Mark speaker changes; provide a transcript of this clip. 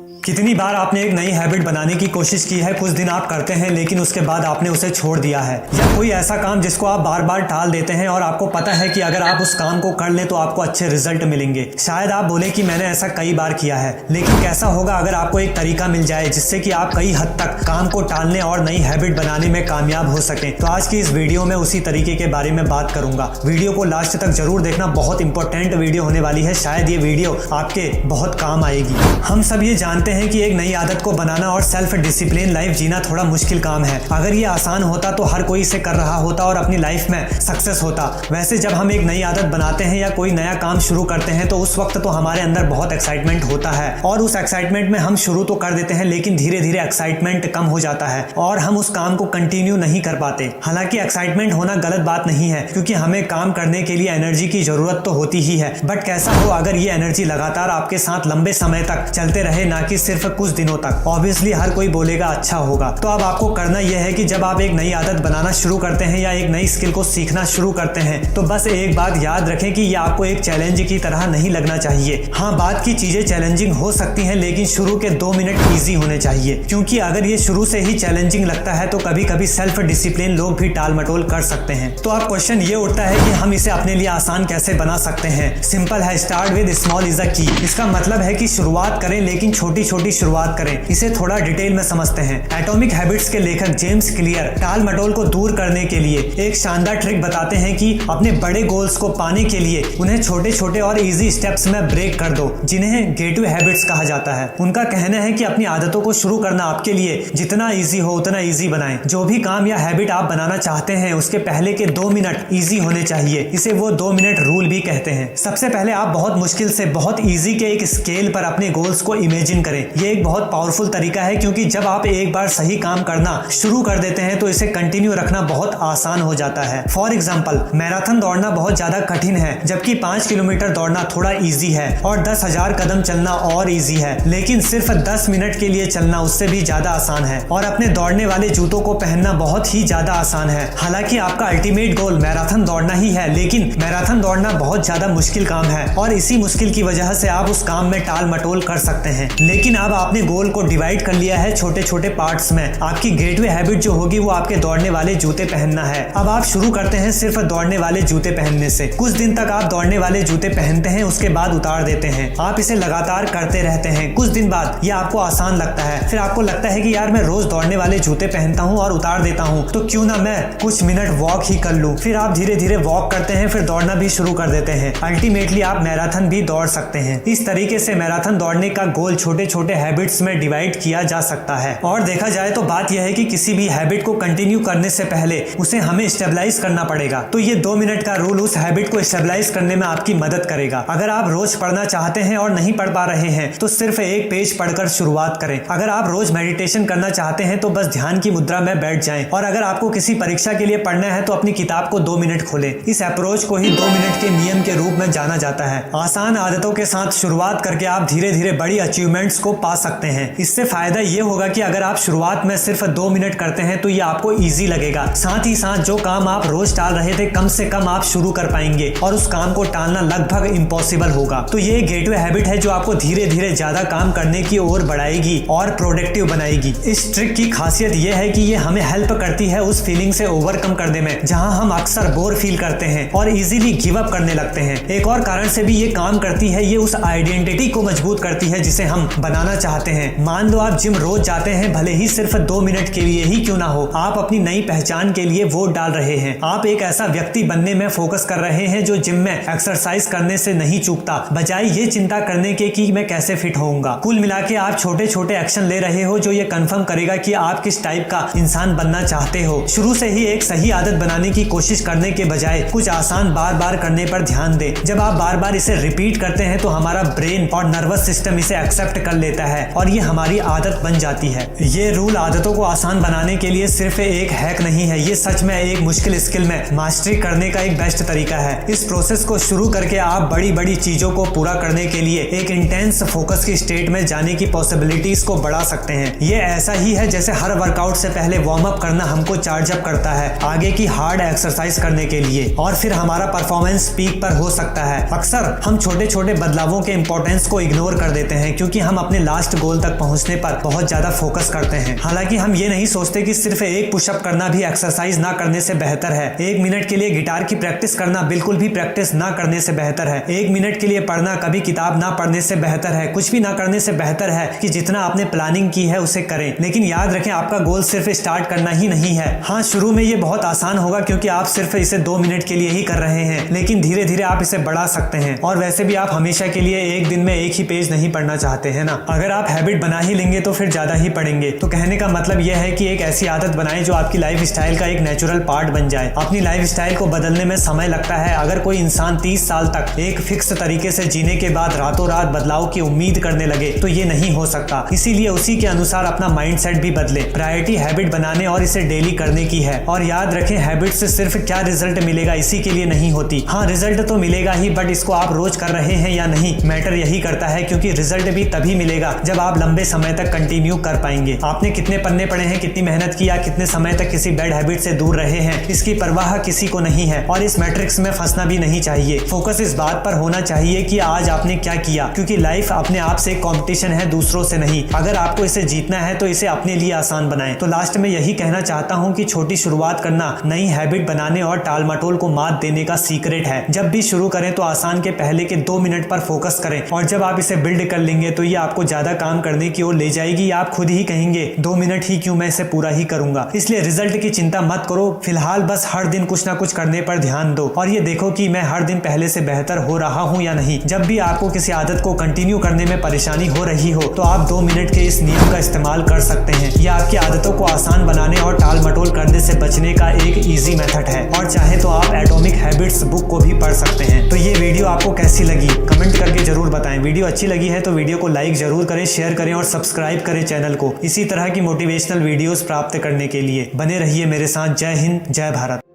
Speaker 1: कितनी बार आपने एक नई हैबिट बनाने की कोशिश की है, कुछ दिन आप करते हैं लेकिन उसके बाद आपने उसे छोड़ दिया है, या कोई ऐसा काम जिसको आप बार बार टाल देते हैं और आपको पता है कि अगर आप उस काम को कर लें तो आपको अच्छे रिजल्ट मिलेंगे। शायद आप बोले कि मैंने ऐसा कई बार किया है, लेकिन कैसा होगा अगर आपको एक तरीका मिल जाए जिससे कि आप कई हद तक काम को टालने और नई हैबिट बनाने में कामयाब हो सकें। तो आज की इस वीडियो में उसी तरीके के बारे में बात करूंगा। वीडियो को लास्ट तक जरूर देखना, बहुत इंपॉर्टेंट वीडियो होने वाली है। शायद ये वीडियो आपके बहुत काम आएगी। हम सब ये जानते हैं कि एक नई आदत को बनाना और सेल्फ डिसिप्लिन लाइफ जीना थोड़ा मुश्किल काम है। अगर ये आसान होता तो हर कोई इसे कर रहा होता और अपनी लाइफ में सक्सेस होता। वैसे जब हम एक नई आदत बनाते हैं या कोई नया काम शुरू करते हैं तो उस वक्त तो हमारे अंदर बहुत एक्साइटमेंट होता है और उस एक्साइटमेंट में हम शुरू तो कर देते हैं, लेकिन धीरे धीरे एक्साइटमेंट कम हो जाता है और हम उस काम को कंटिन्यू नहीं कर पाते। हालांकि एक्साइटमेंट होना गलत बात नहीं है, क्योंकि हमें काम करने के लिए एनर्जी की जरूरत तो होती ही है। बट कैसा हो अगर ये एनर्जी लगातार आपके साथ लंबे समय तक चलते रहे, ना कि सिर्फ कुछ दिनों तक। ऑब्वियसली हर कोई बोलेगा अच्छा होगा। तो अब आपको करना यह है कि जब आप एक नई आदत बनाना शुरू करते हैं या एक नई स्किल को सीखना शुरू करते हैं तो बस एक बात याद रखें कि यह आपको एक चैलेंज की तरह नहीं लगना चाहिए। हाँ, बात की चीजें चैलेंजिंग हो सकती हैं, लेकिन शुरू के 2 मिनट ईजी होने चाहिए, क्योंकि अगर ये शुरू से ही चैलेंजिंग लगता है तो कभी कभी सेल्फ डिसिप्लिन लोग भी टाल मटोल कर सकते हैं। तो अब क्वेश्चन ये उठता है कि हम इसे अपने लिए आसान कैसे बना सकते हैं। सिंपल है, start with small is a की। इसका मतलब है कि शुरुआत करें, लेकिन छोटी छोटी शुरुआत करें। इसे थोड़ा डिटेल में समझते हैं। एटॉमिक हैबिट्स के लेखक जेम्स क्लियर टाल मटोल को दूर करने के लिए एक शानदार ट्रिक बताते हैं कि अपने बड़े गोल्स को पाने के लिए उन्हें छोटे छोटे और इजी स्टेप्स में ब्रेक कर दो, जिन्हें गेटवे हैबिट्स कहा जाता है। उनका कहना है कि अपनी आदतों को शुरू करना आपके लिए जितना इजी हो उतना इजी बनाएं। जो भी काम या हैबिट आप बनाना चाहते हैं उसके पहले के 2 मिनट इजी होने चाहिए। इसे वो 2 मिनट रूल भी कहते हैं। सबसे पहले आप बहुत मुश्किल से बहुत इजी के एक स्केल पर अपने गोल्स को इमेजिन करें। ये एक बहुत पावरफुल तरीका है, क्योंकि जब आप एक बार सही काम करना शुरू कर देते हैं तो इसे कंटिन्यू रखना बहुत आसान हो जाता है। फॉर एग्जांपल, मैराथन दौड़ना बहुत ज्यादा कठिन है, जबकि 5 किलोमीटर दौड़ना थोड़ा इजी है और 10,000 कदम चलना और इजी है। लेकिन सिर्फ 10 मिनट के लिए चलना उससे भी ज्यादा आसान है, और अपने दौड़ने वाले जूतों को पहनना बहुत ही ज्यादा आसान है। हालांकि आपका अल्टीमेट गोल मैराथन दौड़ना ही है, लेकिन मैराथन दौड़ना बहुत ज्यादा मुश्किल काम है और इसी मुश्किल की वजह से आप उस काम में टाल मटोल कर सकते हैं। लेकिन अब आपने गोल को डिवाइड कर लिया है छोटे छोटे पार्ट्स में। आपकी गेटवे हैबिट जो होगी वो आपके दौड़ने वाले जूते पहनना है। अब आप शुरू करते हैं सिर्फ दौड़ने वाले जूते पहनने से। कुछ दिन तक आप दौड़ने वाले जूते पहनते हैं, उसके बाद उतार देते हैं। आप इसे लगातार करते रहते हैं। कुछ दिन बाद यह आपको आसान लगता है, फिर आपको लगता है कि यार मैं रोज दौड़ने वाले जूते पहनता हूँ और उतार देता हूँ, तो क्यों ना मैं कुछ मिनट वॉक ही कर लूँ। फिर आप धीरे धीरे वॉक करते हैं, फिर दौड़ना भी शुरू कर देते हैं। अल्टीमेटली आप मैराथन भी दौड़ सकते हैं। इस तरीके से मैराथन दौड़ने का गोल छोटे छोटे हैबिट्स में डिवाइड किया जा सकता है। और देखा जाए तो बात यह है कि किसी भी हैबिट को कंटिन्यू करने से पहले उसे हमें स्टेबलाइज करना पड़ेगा। तो ये 2 मिनट का रूल उस हैबिट को स्टेबलाइज करने में आपकी मदद करेगा। अगर आप रोज पढ़ना चाहते हैं और नहीं पढ़ पा रहे हैं तो सिर्फ एक पेज पढ़कर शुरुआत करें। अगर आप रोज मेडिटेशन करना चाहते हैं तो बस ध्यान की मुद्रा में बैठ जाएं। और अगर आपको किसी परीक्षा के लिए पढ़ना है तो अपनी किताब को 2 मिनट खोलें। इस अप्रोच को ही 2 मिनट के नियम के रूप में जाना जाता है। आसान आदतों के साथ शुरुआत करके आप धीरे धीरे बड़ी अचीवमेंट्स को पा सकते हैं। इससे फायदा ये होगा कि अगर आप शुरुआत में सिर्फ 2 मिनट करते हैं तो ये आपको इजी लगेगा। साथ ही साथ जो काम आप रोज टाल रहे थे कम से कम आप शुरू कर पाएंगे और उस काम को टालना लगभग इम्पॉसिबल होगा। तो ये गेटवे हैबिट है जो आपको धीरे धीरे ज्यादा काम करने की ओर बढ़ाएगी और प्रोडक्टिव बनाएगी। इस ट्रिक की खासियत ये है कि ये हमें हेल्प करती है उस फीलिंग से ओवरकम करने में जहां हम अक्सर बोर फील करते हैं और इजीली गिव अप करने लगते हैं। एक और कारण से भी ये काम करती है, ये उस आइडेंटिटी को मजबूत करती है जिसे हम बनाना चाहते हैं। मान लो आप जिम रोज जाते हैं, भले ही सिर्फ 2 मिनट के लिए ही क्यों ना हो, आप अपनी नई पहचान के लिए वोट डाल रहे हैं। आप एक ऐसा व्यक्ति बनने में फोकस कर रहे हैं जो जिम में एक्सरसाइज करने से नहीं चूकता, बजाय ये चिंता करने के कि मैं कैसे फिट होऊंगा। कुल मिला के आप छोटे छोटे एक्शन ले रहे हो जो ये कंफर्म करेगा कि आप किस टाइप का इंसान बनना चाहते हो। शुरू से ही एक सही आदत बनाने की कोशिश करने के बजाय कुछ आसान बार बार करने पर ध्यान दें। जब आप बार बार इसे रिपीट करते हैं तो हमारा ब्रेन और नर्वस सिस्टम इसे एक्सेप्ट कर लेता है और ये हमारी आदत बन जाती है। ये रूल आदतों को आसान बनाने के लिए सिर्फ एक हैक नहीं है, ये सच में एक मुश्किल स्किल में मास्टरी करने का एक बेस्ट तरीका है। इस प्रोसेस को शुरू करके आप बड़ी बड़ी चीजों को पूरा करने के लिए एक इंटेंस फोकस की स्टेट में जाने की पॉसिबिलिटीज को बढ़ा सकते हैं। ये ऐसा ही है जैसे हर वर्कआउट से पहले वार्म अप करना हमको चार्ज अप करता है आगे की हार्ड एक्सरसाइज करने के लिए, और फिर हमारा परफॉर्मेंस पीक पर हो सकता है। अक्सर हम छोटे छोटे बदलावों के इंपॉर्टेंस को इग्नोर कर देते हैं क्योंकि हम अपने लास्ट गोल तक पहुंचने पर बहुत ज्यादा फोकस करते हैं। हालांकि हम ये नहीं सोचते कि सिर्फ एक पुशअप करना भी एक्सरसाइज ना करने से बेहतर है। 1 मिनट के लिए गिटार की प्रैक्टिस करना बिल्कुल भी प्रैक्टिस ना करने से बेहतर है। 1 मिनट के लिए पढ़ना कभी किताब ना पढ़ने से बेहतर है। कुछ भी ना करने से बेहतर है कि जितना आपने प्लानिंग की है उसे करें। लेकिन याद रखें, आपका गोल सिर्फ स्टार्ट करना ही नहीं है। हाँ, शुरू में ये बहुत आसान होगा क्योंकि आप सिर्फ इसे 2 मिनट के लिए ही कर रहे हैं, लेकिन धीरे धीरे आप इसे बढ़ा सकते हैं। और वैसे भी आप हमेशा के लिए एक दिन में एक ही पेज नहीं पढ़ना चाहते हैं ना। अगर आप हैबिट बना ही लेंगे तो फिर ज्यादा ही पढ़ेंगे। तो कहने का मतलब यह है कि एक ऐसी आदत बनाएं जो आपकी लाइफ स्टाइल का एक नेचुरल पार्ट बन जाए। अपनी लाइफ स्टाइल को बदलने में समय लगता है। अगर कोई इंसान 30 साल तक एक फिक्स तरीके से जीने के बाद रातों रात बदलाव की उम्मीद करने लगे तो ये नहीं हो सकता। इसीलिए उसी के अनुसार अपना माइंडसेट भी बदले। प्रायोरिटी हैबिट बनाने और इसे डेली करने की है। और याद रखें, हैबिट से सिर्फ क्या रिजल्ट मिलेगा इसी के लिए नहीं होती। हाँ, रिजल्ट तो मिलेगा ही, बट इसको आप रोज कर रहे हैं या नहीं मैटर यही करता है, क्योंकि रिजल्ट भी तभी मिलेगा जब आप लंबे समय तक कंटिन्यू कर पाएंगे। आपने कितने पन्ने पढ़े हैं, कितनी मेहनत की, या कितने समय तक किसी बैड हैबिट से दूर रहे हैं, इसकी परवाह किसी को नहीं है। और इस मैट्रिक्स में फंसना भी नहीं चाहिए। फोकस इस बात पर होना चाहिए कि आज आपने क्या किया, क्योंकि लाइफ अपने आप से कंपटीशन है, दूसरों से नहीं। अगर आपको इसे जीतना है तो इसे अपने लिए आसान बनाएं। तो लास्ट में यही कहना चाहता हूं कि छोटी शुरुआत करना नई हैबिट बनाने और टाल मटोल को मात देने का सीक्रेट है। जब भी शुरू करें तो आसान के पहले के 2 मिनट पर फोकस करें, और जब आप इसे बिल्ड कर लेंगे तो ये आपको ज्यादा काम करने की ओर ले जाएगी। आप खुद ही कहेंगे 2 मिनट ही क्यों, मैं इसे पूरा ही करूंगा। इसलिए रिजल्ट की चिंता मत करो। फिलहाल बस हर दिन कुछ ना कुछ करने पर ध्यान दो और ये देखो कि मैं हर दिन पहले से बेहतर हो रहा हूं या नहीं। जब भी आपको किसी आदत को कंटिन्यू करने में परेशानी हो रही हो तो आप 2 मिनट के इस नियम का इस्तेमाल कर सकते हैं। यह आपकी आदतों को आसान बनाने और टाल मटोल करने से बचने का एक इजी मेथड है। और चाहे तो आप एटॉमिक हैबिट्स बुक को भी पढ़ सकते हैं। तो ये वीडियो आपको कैसी लगी कमेंट करके जरूर बताएं। वीडियो अच्छी लगी है तो वीडियो को लाइक जरूर करें, शेयर करें और सब्सक्राइब करें चैनल को। इसी तरह की मोटिवेशनल वीडियोस प्राप्त करने के लिए बने रहिए मेरे साथ। जय हिंद, जय भारत।